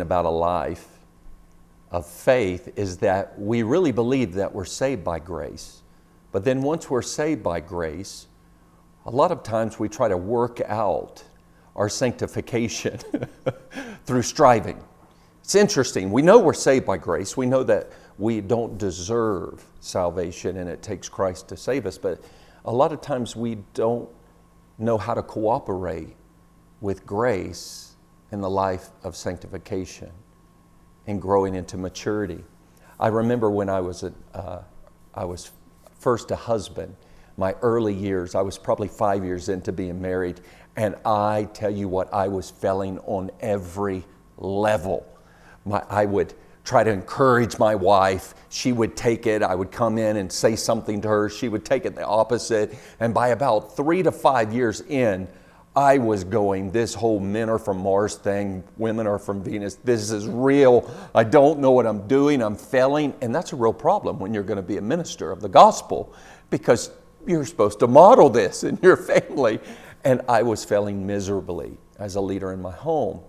about a life of faith is that we really believe that we're saved by grace. But then once we're saved by grace, a lot of times we try to work out our sanctification through striving. It's interesting. We know we're saved by grace. We know that we don't deserve salvation and it takes Christ to save us. But a lot of times we don't know how to cooperate with grace in the life of sanctification and growing into maturity. I remember when I was first a husband, my early years, I was probably 5 years into being married, and I tell you what, I was failing on every level. I would try to encourage my wife. She would take it. I would come in and say something to her. She would take it the opposite. And by about 3 to 5 years in, I was going, this whole men are from Mars thing, women are from Venus, this is real. I don't know what I'm doing. I'm failing. And that's a real problem when you're going to be a minister of the gospel, because you're supposed to model this in your family. And I was failing miserably as a leader in my home.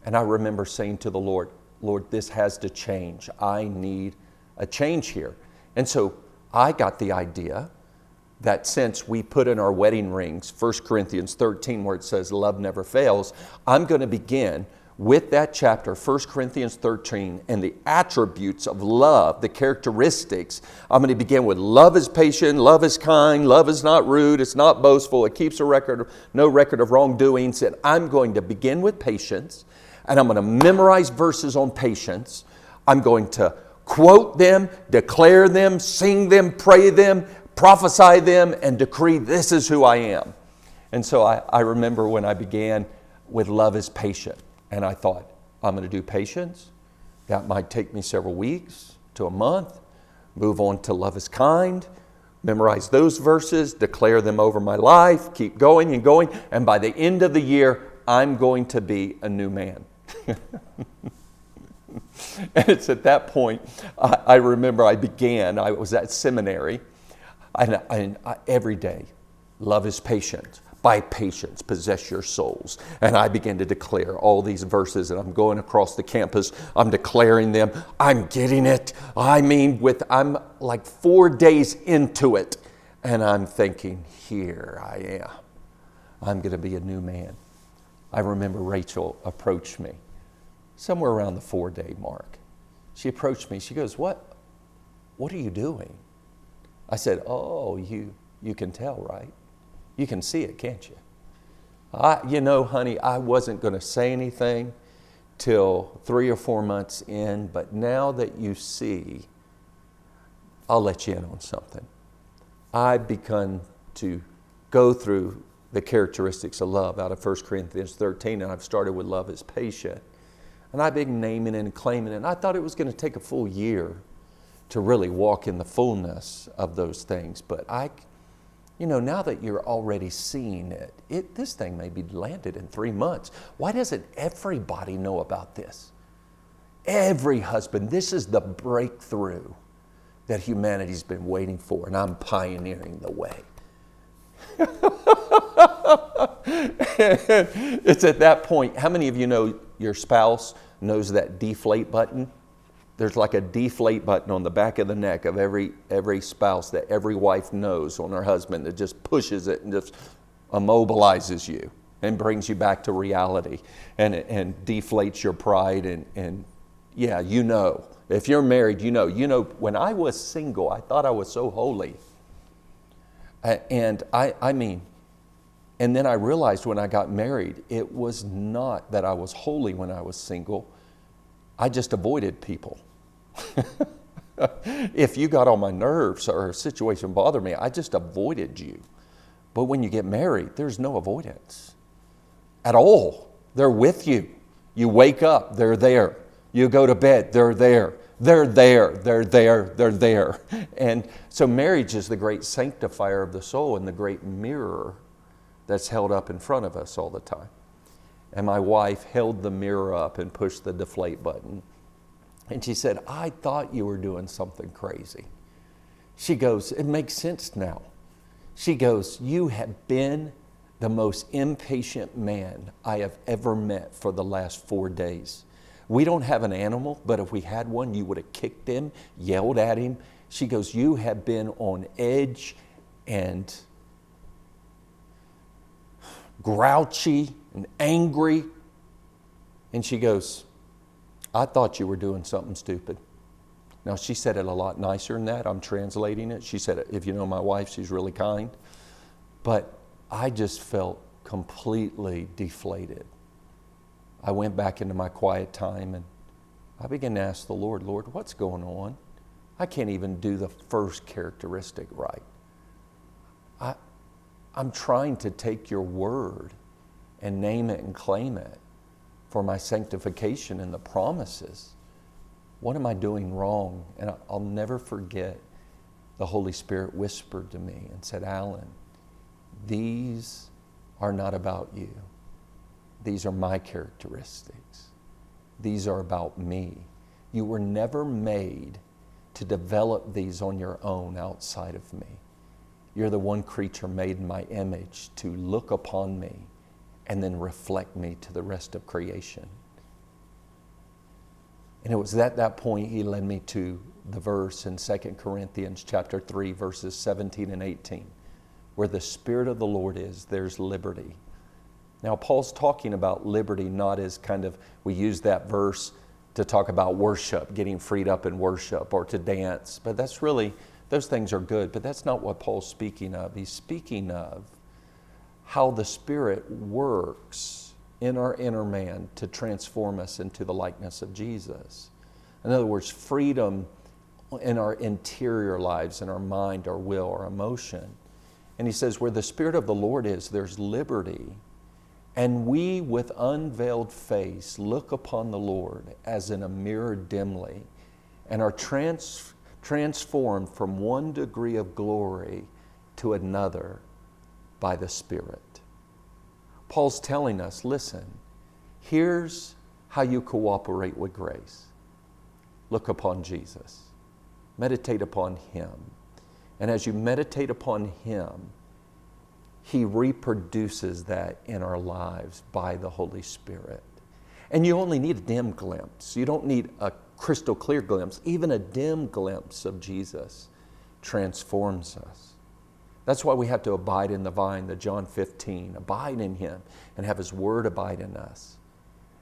And I remember saying to the Lord, Lord, this has to change. I need a change here. And so I got the idea that since we put in our wedding rings, 1 Corinthians 13, where it says love never fails, I'm going to begin with that chapter, 1 Corinthians 13, and the attributes of love, the characteristics. I'm going to begin with love is patient, love is kind, love is not rude, it's not boastful, it keeps no record of wrongdoings. And I'm going to begin with patience, and I'm going to memorize verses on patience. I'm going to quote them, declare them, sing them, pray them, prophesy them, and decree this is who I am. And so I remember when I began with love is patient. And I thought, I'm going to do patience. That might take me several weeks to a month. Move on to love is kind. Memorize those verses, declare them over my life, keep going and going. And by the end of the year, I'm going to be a new man. And it's at that point, I remember I was at seminary, and every day, love is patient. By patience, possess your souls. And I began to declare all these verses, and I'm going across the campus. I'm declaring them. I'm getting it. I'm like 4 days into it, and I'm thinking, here I am. I'm going to be a new man. I remember Rachel approached me somewhere around the 4-day mark. She approached me. She goes, what are you doing? I said, oh, you can tell, right? You can see it, can't you? Honey, I wasn't going to say anything till 3 or 4 months in, but now that you see, I'll let you in on something. I've begun to go through the characteristics of love out of 1 Corinthians 13, and I've started with love is patient. And I've been naming it and claiming it, and I thought it was going to take a full year to really walk in the fullness of those things, but now that you're already seeing it, this thing may be landed in 3 months. Why doesn't everybody know about this? Every husband, this is the breakthrough that humanity's been waiting for, and I'm pioneering the way. It's at that point, how many of you know your spouse knows that deflate button? There's like a deflate button on the back of the neck of every spouse that every wife knows on her husband that just pushes it and just immobilizes you and brings you back to reality and deflates your pride. And yeah, if you're married, when I was single, I thought I was so holy. And and then I realized when I got married, it was not that I was holy when I was single. I just avoided people. If you got on my nerves or a situation bothered me, I just avoided you. But when you get married, there's no avoidance at all. They're with you. You wake up, they're there. You go to bed, they're there. They're there, they're there, they're there. And so marriage is the great sanctifier of the soul and the great mirror that's held up in front of us all the time. And my wife held the mirror up and pushed the deflate button. And she said, I thought you were doing something crazy. She goes, it makes sense now. She goes, you have been the most impatient man I have ever met for the last 4 days. We don't have an animal, but if we had one, you would have kicked him, yelled at him. She goes, you have been on edge and grouchy and angry. And she goes, I thought you were doing something stupid. Now, she said it a lot nicer than that. I'm translating it. She said, if you know my wife, she's really kind. But I just felt completely deflated. I went back into my quiet time and I began to ask the Lord, Lord, what's going on? I can't even do the first characteristic right. I'm trying to take your word and name it and claim it for my sanctification and the promises. What am I doing wrong? And I'll never forget the Holy Spirit whispered to me and said, Alan, these are not about you. These are my characteristics. These are about me. You were never made to develop these on your own outside of me. You're the one creature made in my image to look upon me and then reflect me to the rest of creation. And it was at that point he led me to the verse in 2 Corinthians chapter 3, verses 17 and 18, where the Spirit of the Lord is, there's liberty. Now, Paul's talking about liberty not as kind of, we use that verse to talk about worship, getting freed up in worship or to dance, but that's really, those things are good, but that's not what Paul's speaking of. He's speaking of how the Spirit works in our inner man to transform us into the likeness of Jesus. In other words, freedom in our interior lives, in our mind, our will, our emotion. And he says, where the Spirit of the Lord is, there's liberty. And we, with unveiled face, look upon the Lord as in a mirror dimly, and are transformed from one degree of glory to another by the Spirit. Paul's telling us, listen, here's how you cooperate with grace. Look upon Jesus. Meditate upon Him. And as you meditate upon Him, He reproduces that in our lives by the Holy Spirit. And you only need a dim glimpse. You don't need a crystal clear glimpse. Even a dim glimpse of Jesus transforms us. That's why we have to abide in the vine, the John 15, abide in Him and have His Word abide in us.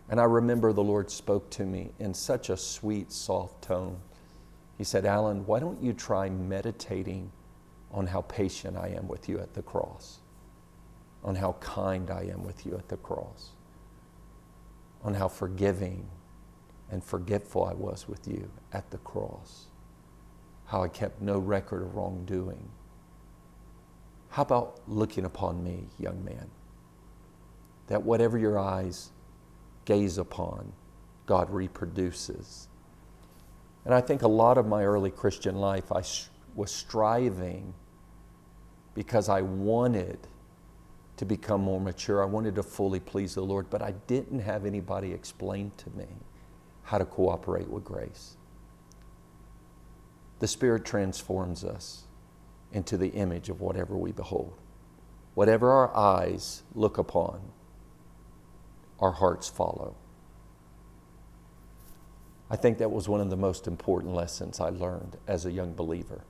And I remember the Lord spoke to me in such a sweet, soft tone. He said, Alan, why don't you try meditating on how patient I am with you at the cross, on how kind I am with you at the cross, on how forgiving and forgetful I was with you at the cross, how I kept no record of wrongdoing. How about looking upon me, young man? That whatever your eyes gaze upon, God reproduces. And I think a lot of my early Christian life, I was striving because I wanted to become more mature. I wanted to fully please the Lord, but I didn't have anybody explain to me how to cooperate with grace. The Spirit transforms us into the image of whatever we behold. Whatever our eyes look upon, our hearts follow. I think that was one of the most important lessons I learned as a young believer.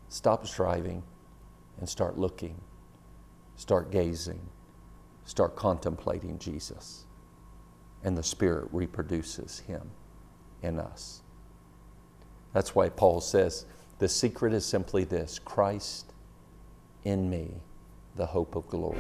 Stop striving and start looking, start gazing, start contemplating Jesus. And the Spirit reproduces Him in us. That's why Paul says, the secret is simply this: Christ in me, the hope of glory.